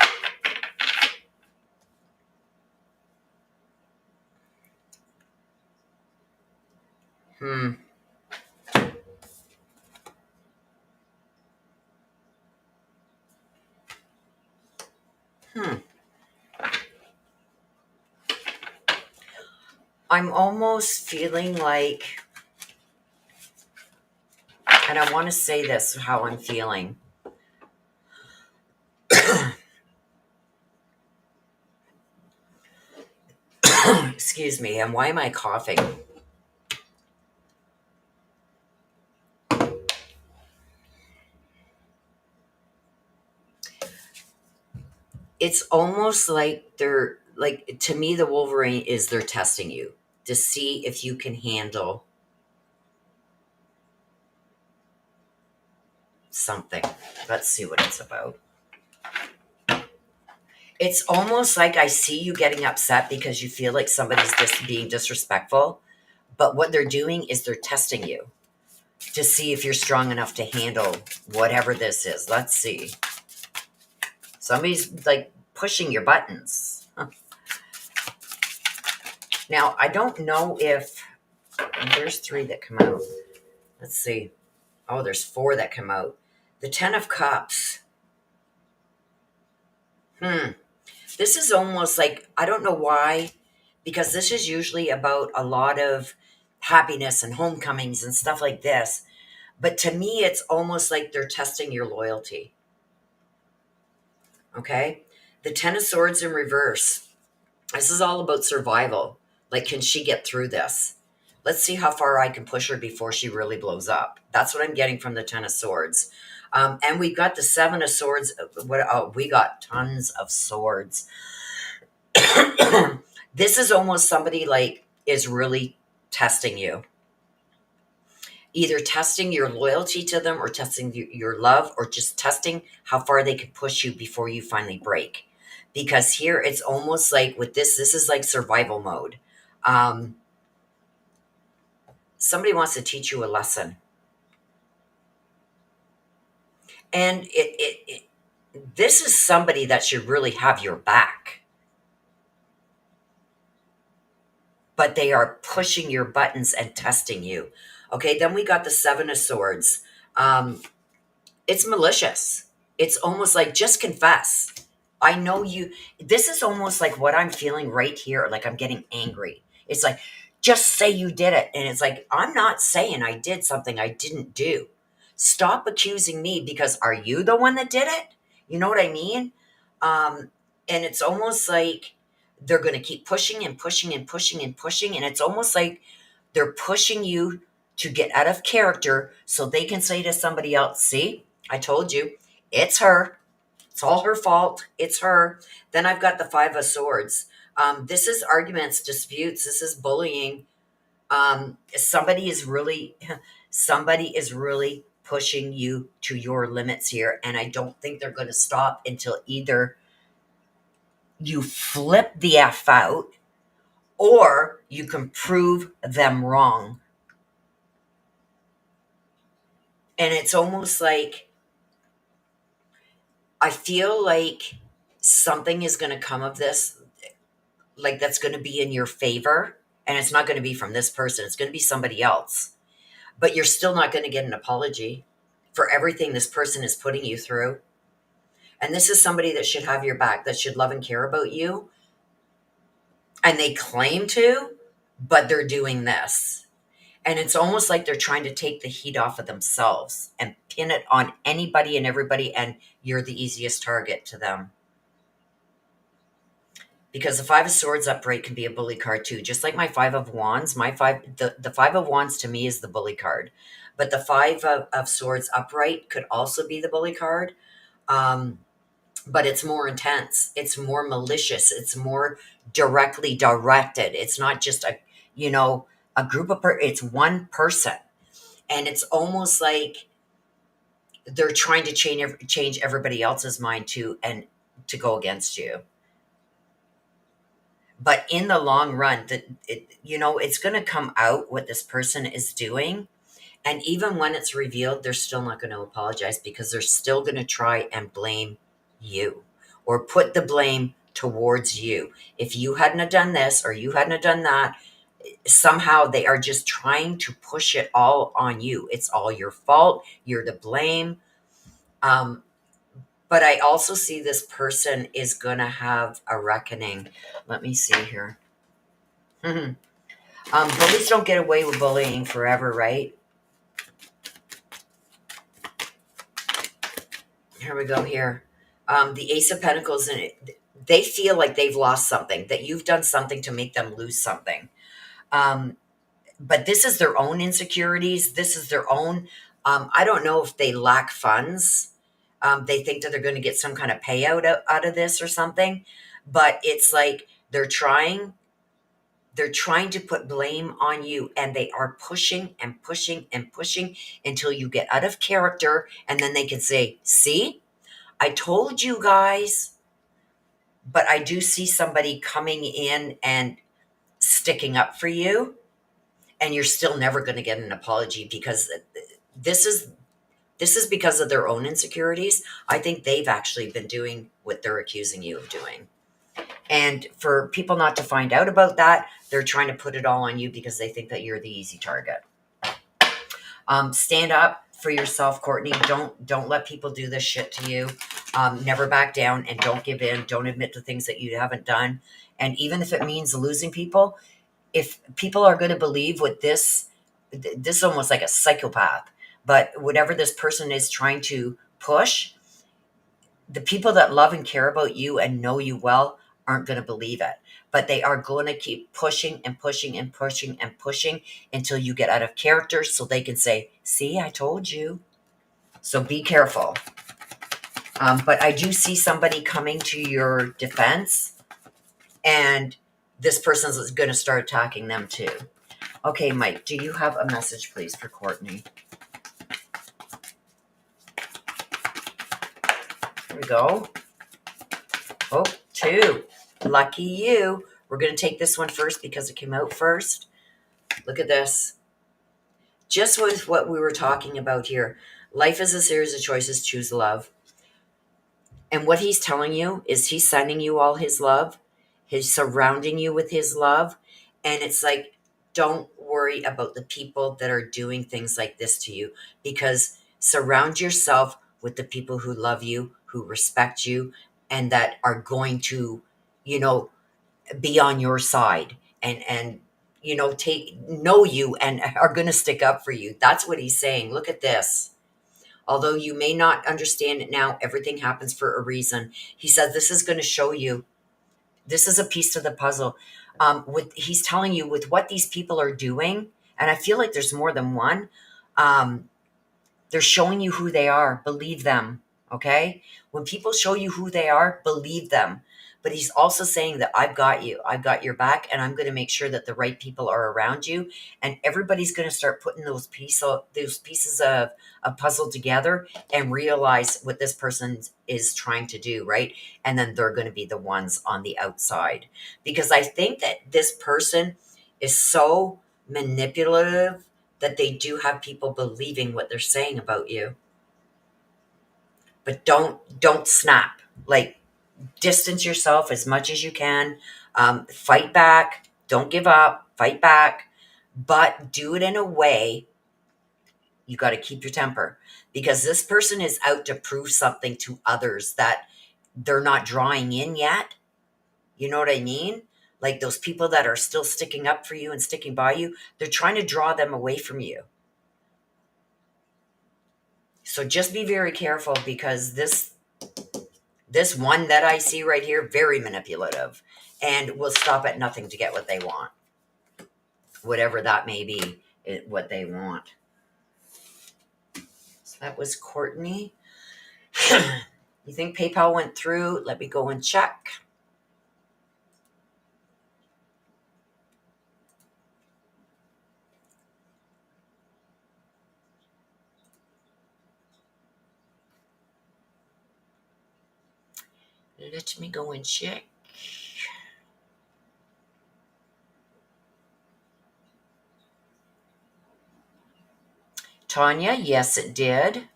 hmm. Hmm. I'm almost feeling like, and I want to say this, how I'm feeling. Excuse me, and why am I coughing? It's almost like to me, the Wolverine is they're testing you to see if you can handle something. Let's see what it's about. It's almost like I see you getting upset because you feel like somebody's just being disrespectful. But what they're doing is they're testing you to see if you're strong enough to handle whatever this is. Let's see. Somebody's like pushing your buttons. Now, I don't know if there's 3 that come out. Let's see. Oh, there's 4 that come out. The 10 of Cups. This is almost like, I don't know why, because this is usually about a lot of happiness and homecomings and stuff like this. But to me, it's almost like they're testing your loyalty. Okay? The 10 of Swords in reverse. This is all about survival. Like, can she get through this? Let's see how far I can push her before she really blows up. That's what I'm getting from the 10 of Swords. And we've got the 7 of Swords. We got tons of swords. This is almost somebody like is really testing you. Either testing your loyalty to them or testing your love or just testing how far they can push you before you finally break. Because here it's almost like with this is like survival mode. Um, Somebody wants to teach you a lesson. And this is somebody that should really have your back. But they are pushing your buttons and testing you. Okay, then we got the 7 of Swords. It's malicious. It's almost like, just confess. I know you. This is almost like what I'm feeling right here. Like I'm getting angry. It's like, just say you did it. And it's like, I'm not saying I did something I didn't do. Stop accusing me, because are you the one that did it? You know what I mean? And it's almost like they're going to keep pushing and pushing and pushing and pushing. And it's almost like they're pushing you to get out of character so they can say to somebody else, see, I told you, it's her. It's all her fault. It's her. Then I've got the 5 of Swords. This is arguments, disputes. This is bullying. Somebody is really, somebody is really pushing you to your limits here. And I don't think they're going to stop until either you flip the F out or you can prove them wrong. And it's almost like, I feel like something is going to come of this, like that's going to be in your favor. And it's not going to be from this person, it's going to be somebody else. But you're still not going to get an apology for everything this person is putting you through. And this is somebody that should have your back, that should love and care about you. And they claim to, but they're doing this. And it's almost like they're trying to take the heat off of themselves and pin it on anybody and everybody, and you're the easiest target to them. Because the Five of Swords upright can be a bully card too. Just like my Five of Wands, the Five of Wands to me is the bully card. But the Five of Swords upright could also be the bully card. But it's more intense. It's more malicious. It's more directly directed. It's not just a group of it's one person. And it's almost like they're trying to change everybody else's mind too, and to go against you. But in the long run, it's going to come out what this person is doing. And even when it's revealed, they're still not going to apologize, because they're still going to try and blame you or put the blame towards you. If you hadn't have done this or you hadn't have done that, somehow they are just trying to push it all on you. It's all your fault. You're to blame. But I also see this person is going to have a reckoning. Let me see here. Bullies don't get away with bullying forever, right? Here we go here. The Ace of Pentacles, and they feel like they've lost something, that you've done something to make them lose something. But this is their own insecurities. This is their own, I don't know if they lack funds. They think that they're going to get some kind of payout out of this or something. But it's like they're trying to put blame on you, and they are pushing and pushing and pushing until you get out of character, and then they can say, see, I told you guys. But I do see somebody coming in and sticking up for you, and you're still never going to get an apology, because this is because of their own insecurities. I think they've actually been doing what they're accusing you of doing. And for people not to find out about that, they're trying to put it all on you because they think that you're the easy target. Stand up for yourself, Courtney. Don't let people do this shit to you. Never back down, and don't give in. Don't admit to things that you haven't done. And even if it means losing people, if people are going to believe what this is almost like a psychopath, but whatever this person is trying to push, the people that love and care about you and know you well aren't going to believe it. But they are going to keep pushing and pushing and pushing and pushing until you get out of character, so they can say, see, I told you. So be careful. But I do see somebody coming to your defense, and this person is going to start attacking them too. Okay, Mike, do you have a message, please, for Courtney? Here we go. Oh, 2. Lucky you. We're going to take this one first because it came out first. Look at this. Just with what we were talking about here. Life is a series of choices. Choose love. And what he's telling you is he's sending you all his love. He's surrounding you with his love. And it's like, don't worry about the people that are doing things like this to you, because surround yourself with the people who love you, who respect you, and that are going to, be on your side and know you and are going to stick up for you. That's what he's saying. Look at this. Although you may not understand it now, everything happens for a reason. He says this is going to show you. This is a piece to the puzzle. He's telling you with what these people are doing, and I feel like there's more than one. They're showing you who they are. Believe them, okay? When people show you who they are, believe them. But he's also saying that I've got you. I've got your back, and I'm going to make sure that the right people are around you. And everybody's going to start putting those pieces of a puzzle together and realize what this person is trying to do, right? And then they're going to be the ones on the outside. Because I think that this person is so manipulative that they do have people believing what they're saying about you. But don't snap. Like, distance yourself as much as you can. Fight back. Don't give up. Fight back. But do it in a way, you got to keep your temper, because this person is out to prove something to others that they're not drawing in yet. You know what I mean? like those people that are still sticking up for you and sticking by you, they're trying to draw them away from you. So just be very careful, because this one that I see right here, very manipulative, and will stop at nothing to get what they want, whatever that may be, what they want. So that was Courtney. You think PayPal went through? Let me go and check. Let me go and check. Tanya, yes, it did.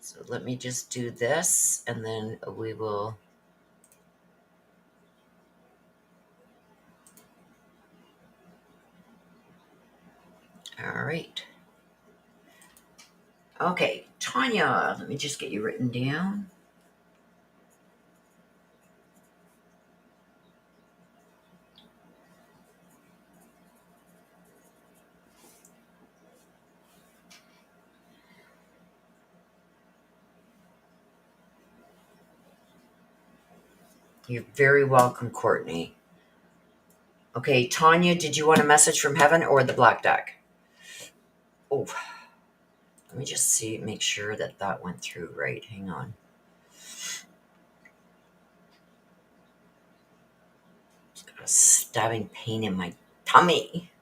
So let me just do this, and then we will. All right. Okay, Tanya, let me just get you written down. You're very welcome, Courtney. Okay, Tanya, did you want a message from heaven or the black deck? Oh, let me just see, make sure that that went through right. Hang on. Just got a stabbing pain in my tummy.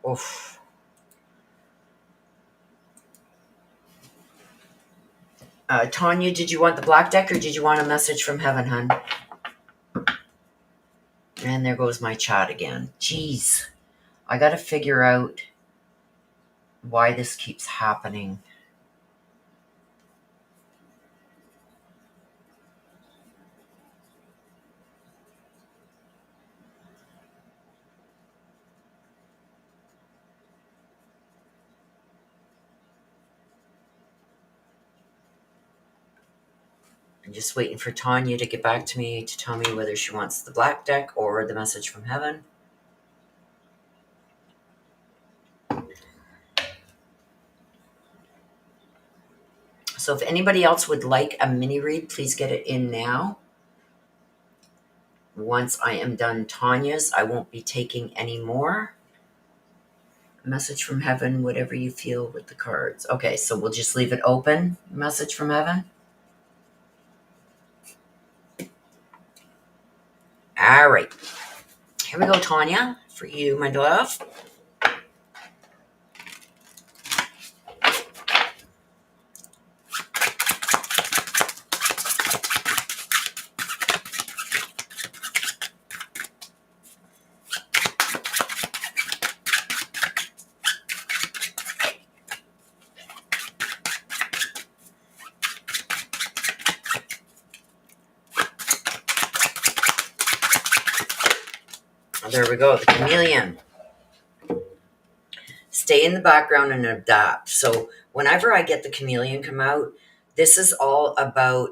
Oof. Tanya, did you want the black deck or did you want a message from heaven, hun? And there goes my chat again. Jeez. I got to figure out why this keeps happening. I'm just waiting for Tanya to get back to me to tell me whether she wants the black deck or the message from heaven. So if anybody else would like a mini read, please get it in now. Once I am done Tanya's, I won't be taking any more. Message from heaven, whatever you feel with the cards. Okay, so we'll just leave it open. Message from heaven. All right. Here we go, Tanya, for you, my love. There we go, the chameleon. Stay in the background and adapt. So whenever I get the chameleon come out, this is all about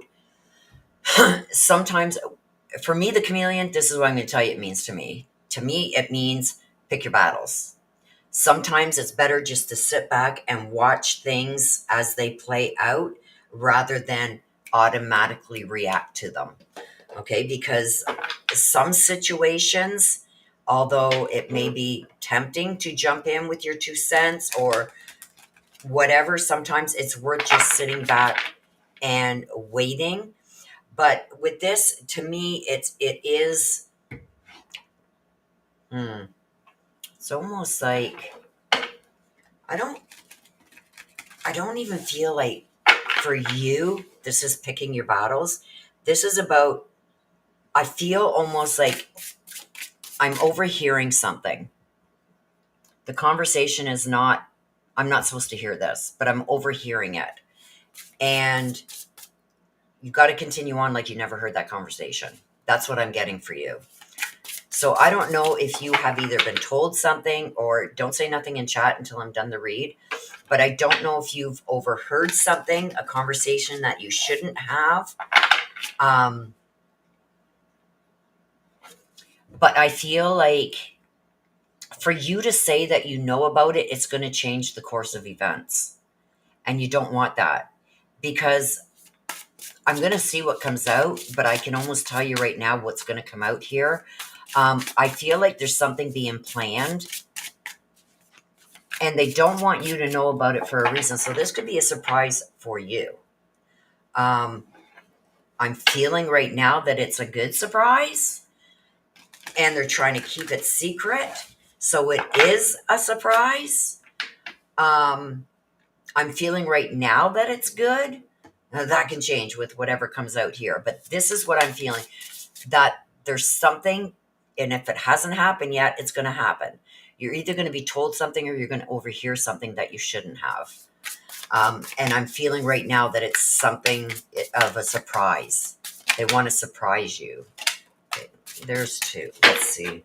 sometimes, for me, the chameleon, this is what I'm going to tell you it means to me. To me, it means pick your battles. Sometimes it's better just to sit back and watch things as they play out rather than automatically react to them. Okay, because some situations, although it may be tempting to jump in with your 2 cents or whatever, sometimes it's worth just sitting back and waiting. But with this, to me, it is. It's almost like I don't even feel like for you this is picking your battles. This is about. I feel almost like I'm overhearing something. The conversation is not. I'm not supposed to hear this, but I'm overhearing it, and you've got to continue on like you never heard that conversation. That's what I'm getting for you. So I don't know if you have either been told something, or don't say nothing in chat until I'm done the read, but I don't know if you've overheard something, a conversation that you shouldn't have. But I feel like for you to say that you know about it, it's going to change the course of events. And you don't want that, because I'm going to see what comes out, but I can almost tell you right now what's going to come out here. I feel like there's something being planned, and they don't want you to know about it for a reason. So this could be a surprise for you. I'm feeling right now that it's a good surprise, and they're trying to keep it secret. So it is a surprise. I'm feeling right now that it's good. Now, that can change with whatever comes out here, but this is what I'm feeling, that there's something, and if it hasn't happened yet, it's going to happen. You're either going to be told something, or you're going to overhear something that you shouldn't have. And I'm feeling right now that it's something of a surprise. They want to surprise you. Okay, there's two. Let's see.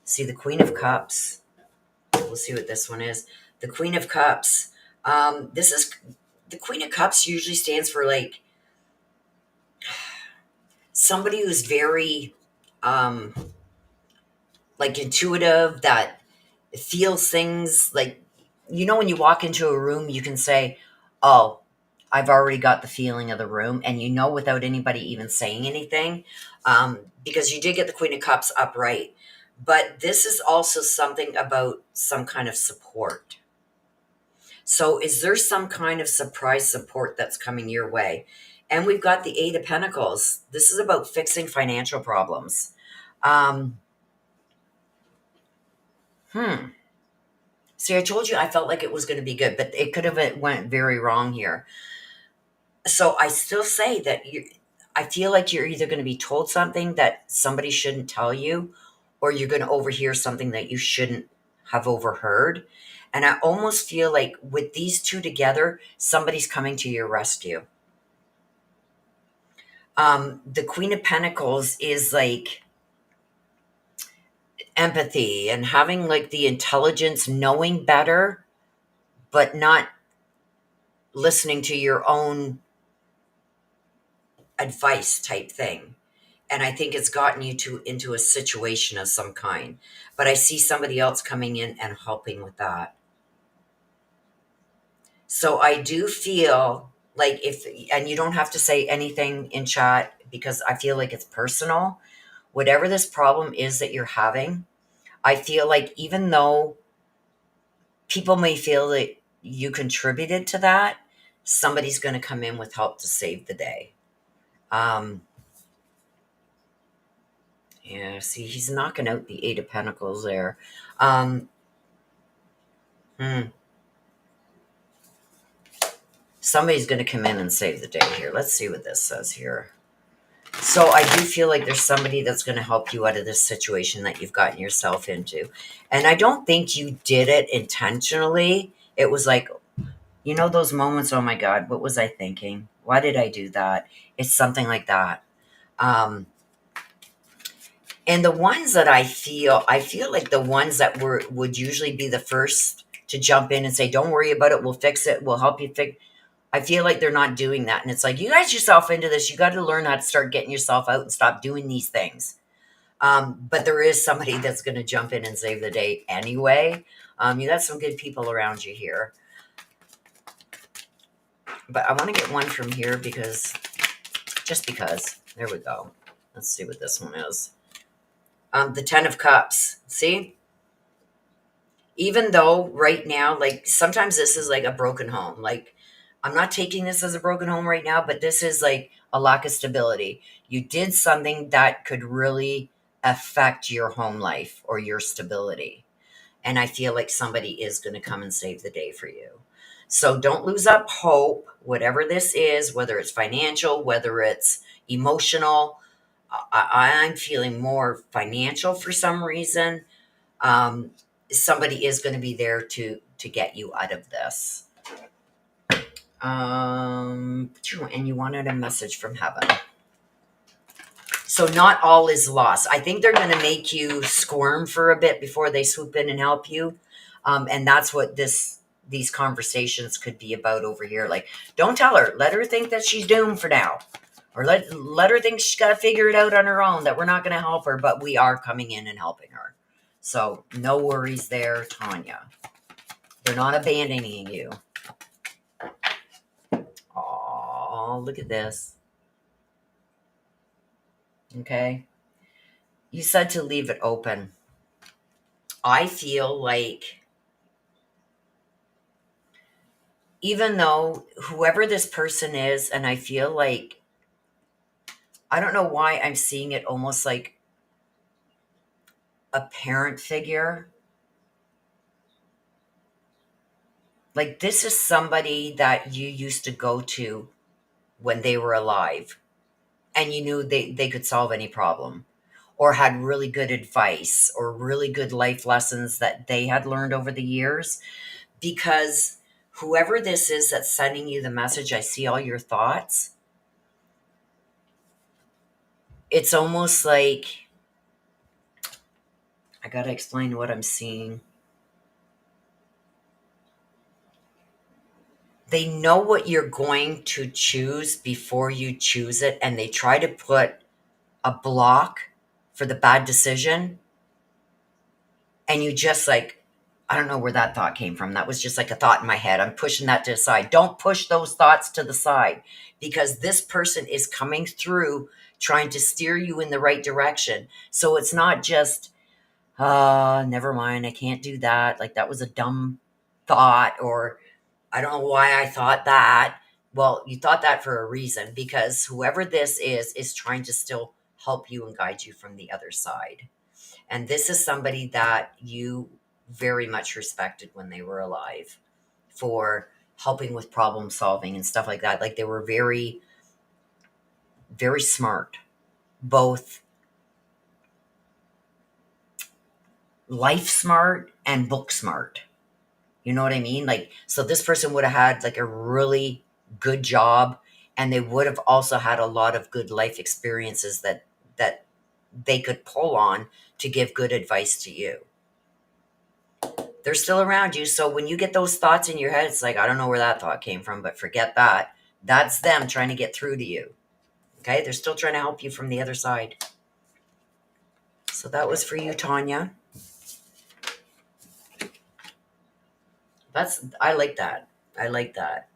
See the Queen of Cups. We'll see what this one is. The Queen of Cups. This is the Queen of Cups usually stands for like somebody who's very like intuitive, that feels things like, when you walk into a room, you can say, oh, I've already got the feeling of the room, and without anybody even saying anything, because you did get the Queen of Cups upright. But this is also something about some kind of support. So is there some kind of surprise support that's coming your way? And we've got the Eight of Pentacles. This is about fixing financial problems. See, I told you I felt like it was going to be good, but it could have went very wrong here. So I still say that I feel like you're either going to be told something that somebody shouldn't tell you, or you're going to overhear something that you shouldn't have overheard. And I almost feel like with these two together, somebody's coming to your rescue. The Queen of Pentacles is like empathy and having like the intelligence, knowing better, but not listening to your own advice type thing. And I think it's gotten you into a situation of some kind. But I see somebody else coming in and helping with that. So I do feel like and you don't have to say anything in chat, because I feel like it's personal. Whatever this problem is that you're having, I feel like even though people may feel that you contributed to that, somebody's going to come in with help to save the day. Yeah, see, he's knocking out the Eight of Pentacles there. Somebody's going to come in and save the day here. Let's see what this says here. So I do feel like there's somebody that's going to help you out of this situation that you've gotten yourself into. And I don't think you did it intentionally. It was like, those moments, oh my God, what was I thinking? Why did I do that? It's something like that. And the ones that I feel like the ones that would usually be the first to jump in and say, don't worry about it, we'll fix it, we'll help you fix. I feel like they're not doing that. And it's like, you guys yourself into this. You got to learn how to start getting yourself out and stop doing these things. But there is somebody that's going to jump in and save the day anyway. You got some good people around you here. But I want to get one from here because. There we go. Let's see what this one is. The Ten of Cups. See? Even though right now, like sometimes this is like a broken home. Like I'm not taking this as a broken home right now, but this is like a lack of stability. You did something that could really affect your home life or your stability. And I feel like somebody is going to come and save the day for you. So don't lose up hope, whatever this is, whether it's financial, whether it's emotional. I'm feeling more financial for some reason. Somebody is going to be there to get you out of this. And you wanted a message from heaven. So not all is lost. I think they're going to make you squirm for a bit before they swoop in and help you. And that's what these conversations could be about over here. Like, don't tell her. Let her think that she's doomed for now. Or let her think she's got to figure it out on her own, that we're not going to help her, but we are coming in and helping her. So no worries there, Tanya. They're not abandoning you. Oh, look at this. Okay. You said to leave it open. I feel like even though whoever this person is, and I feel like, I don't know why I'm seeing it almost like a parent figure. Like, this is somebody that you used to go to when they were alive, and you knew they could solve any problem, or had really good advice or really good life lessons that they had learned over the years. Because whoever this is that's sending you the message, I see all your thoughts. It's almost like, I got to explain what I'm seeing. They know what you're going to choose before you choose it, and they try to put a block for the bad decision. And you just like, I don't know where that thought came from. That was just like a thought in my head. I'm pushing that to the side. Don't push those thoughts to the side, because this person is coming through trying to steer you in the right direction. So it's not just, never mind, I can't do that. Like, that was a dumb thought, or I don't know why I thought that. Well, you thought that for a reason, because whoever this is trying to still help you and guide you from the other side. And this is somebody that you very much respected when they were alive for helping with problem solving and stuff like that. Like, they were very, very smart, both life smart and book smart. You know what I mean? Like, so this person would have had like a really good job, and they would have also had a lot of good life experiences that they could pull on to give good advice to you. They're still around you. So when you get those thoughts in your head, it's like, I don't know where that thought came from, but forget that. That's them trying to get through to you. Okay? They're still trying to help you from the other side. So that was for you, Tanya. I like that. I like that.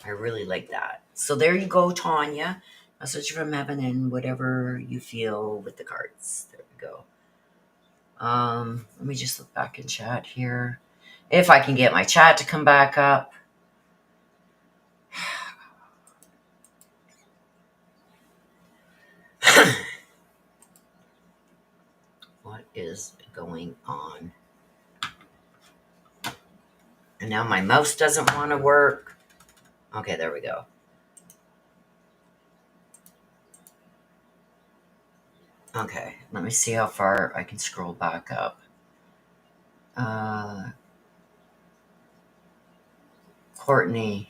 I really like that. So there you go, Tanya. Message from heaven and whatever you feel with the cards. There we go. Let me just look back in chat here. If I can get my chat to come back up. What is going on? And now my mouse doesn't want to work. Okay, there we go. Okay, let me see how far I can scroll back up. Courtney.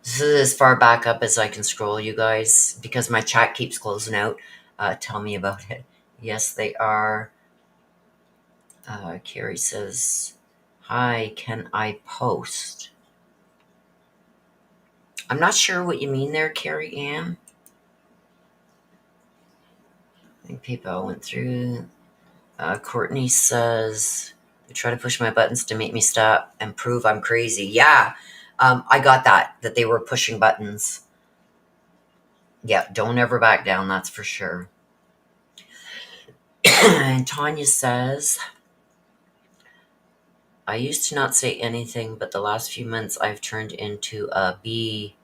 This is as far back up as I can scroll, you guys, because my chat keeps closing out. Tell me about it. Yes, they are. Carrie says, hi, can I post? I'm not sure what you mean there, Carrie Ann. I think people went through. Courtney says, they try to push my buttons to make me stop and prove I'm crazy. Yeah, I got that they were pushing buttons. Yeah, don't ever back down, that's for sure. And Tanya says, I used to not say anything, but the last few months I've turned into a bee,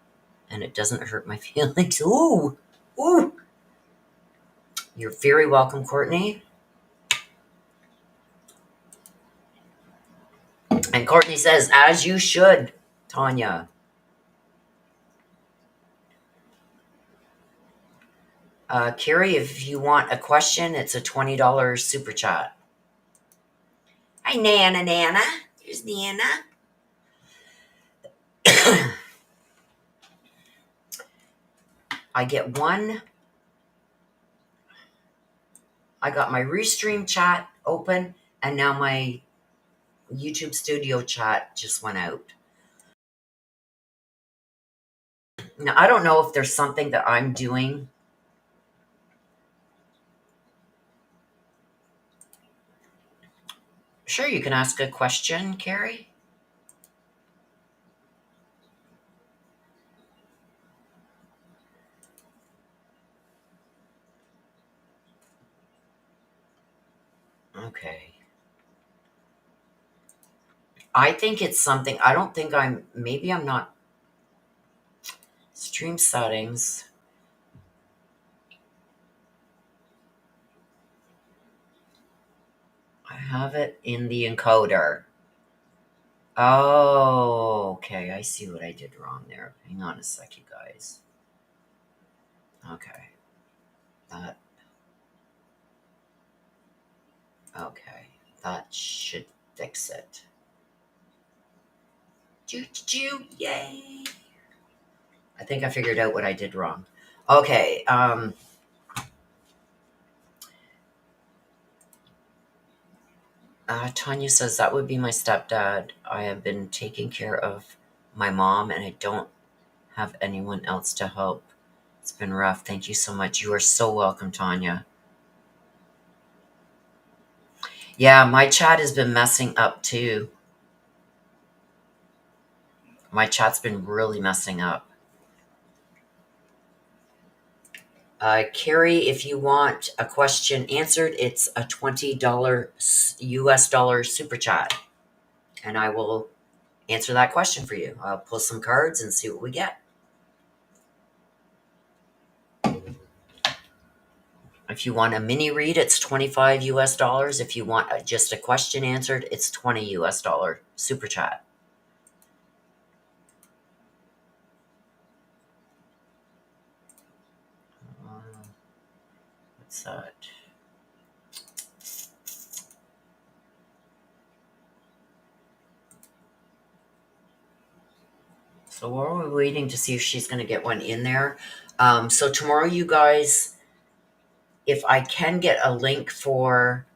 and it doesn't hurt my feelings. Ooh, ooh. You're very welcome, Courtney. And Courtney says, as you should, Tanya. Carrie, if you want a question, it's a $20 super chat. Hi, Nana. Here's Nana. I get one I got my Restream chat open, and now my YouTube Studio chat just went out. Now, I don't know if there's something that I'm doing. Sure, you can ask a question, Carrie. Okay. I think it's something, I don't think maybe I'm not. Stream settings. I have it in the encoder. Oh, okay. I see what I did wrong there. Hang on a sec, you guys. Okay. That. Okay. That should fix it. Choo-choo, yay! I think I figured out what I did wrong. Okay. Tanya says that would be my stepdad. I have been taking care of my mom, and I don't have anyone else to help. It's been rough. Thank you so much. You are so welcome, Tanya. Yeah, my chat has been messing up too. My chat's been really messing up. Carrie, if you want a question answered, it's a $20 US dollar super chat. And I will answer that question for you. I'll pull some cards and see what we get. If you want a mini read, it's 25 US dollars. If you want just a question answered, it's 20 US dollar super chat. What's that? So we're waiting to see if she's going to get one in there. So tomorrow, you guys, if I can get a link for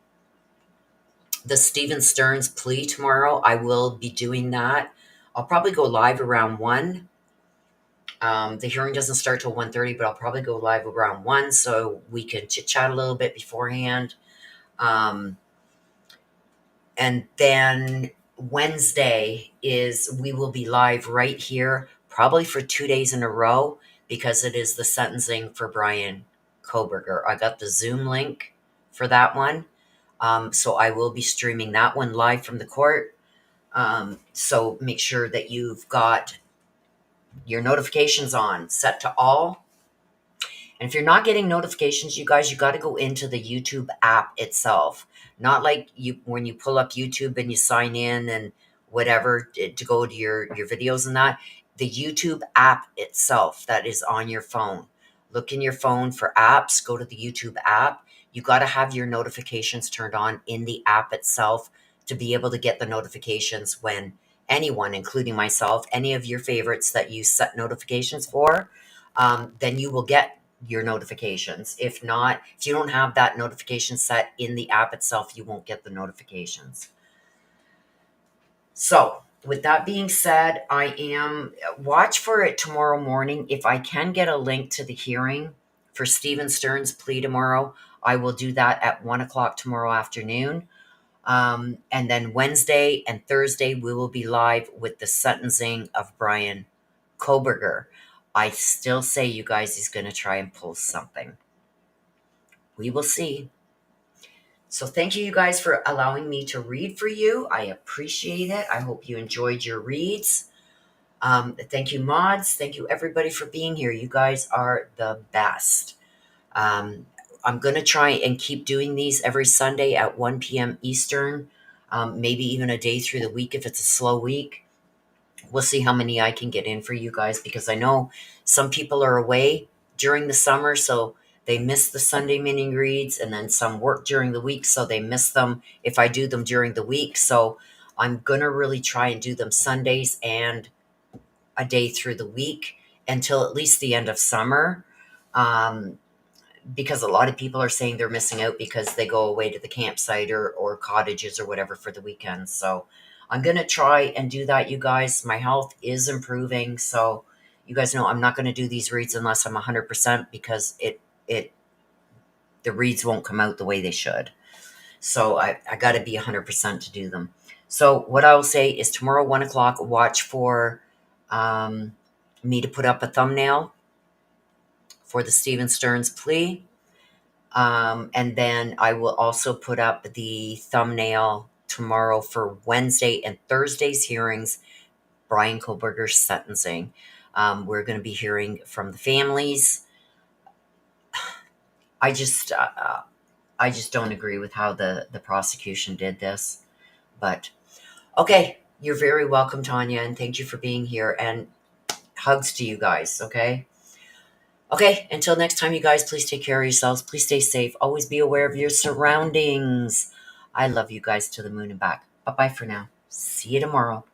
the Stephen Stearns plea tomorrow, I will be doing that. I'll probably go live around 1. The hearing doesn't start till 1:30, but I'll probably go live around 1 so we can chit-chat a little bit beforehand. And then Wednesday we will be live right here, probably for 2 days in a row, because it is the sentencing for Brian Koberger. I got the Zoom link for that one. So I will be streaming that one live from the court. So make sure that you've got your notifications on, set to all. And if you're not getting notifications, you guys, you got to go into the YouTube app itself. Not like you when you pull up YouTube and you sign in and whatever to go to your videos and that. The YouTube app itself that is on your phone. Look in your phone for apps. Go to the YouTube app. You got to have your notifications turned on in the app itself to be able to get the notifications when anyone, including myself, any of your favorites that you set notifications for, then you will get your notifications. If not, if you don't have that notification set in the app itself, you won't get the notifications. So with that being said, I am watch for it tomorrow morning. If I can get a link to the hearing for Stephen Stearns' plea tomorrow, I will do that at 1:00 tomorrow afternoon. And then Wednesday and Thursday, we will be live with the sentencing of Brian Koberger. I still say, you guys, he's going to try and pull something. We will see. So thank you guys for allowing me to read for you. I appreciate it. I hope you enjoyed your reads. Thank you, mods. Thank you, everybody, for being here. You guys are the best. I'm going to try and keep doing these every Sunday at 1 p.m. Eastern, maybe even a day through the week if it's a slow week. We'll see how many I can get in for you guys, because I know some people are away during the summer, so they miss the Sunday mini reads, and then some work during the week, so they miss them if I do them during the week. So I'm going to really try and do them Sundays and a day through the week until at least the end of summer. because a lot of people are saying they're missing out because they go away to the campsite or cottages or whatever for the weekend. So I'm going to try and do that, you guys. My health is improving. So you guys know I'm not going to do these reads unless I'm 100% because the reads won't come out the way they should. So I got to be 100% to do them. So what I'll say is tomorrow, 1 o'clock, watch for me to put up a thumbnail for the Stephen Stearns plea. And then I will also put up the thumbnail tomorrow for Wednesday and Thursday's hearings, Brian Kohlberger's sentencing. We're going to be hearing from the families. I just don't agree with how the prosecution did this. But okay, you're very welcome, Tanya, and thank you for being here. And hugs to you guys, okay? Okay, until next time, you guys, please take care of yourselves. Please stay safe. Always be aware of your surroundings. I love you guys to the moon and back. Bye-bye for now. See you tomorrow.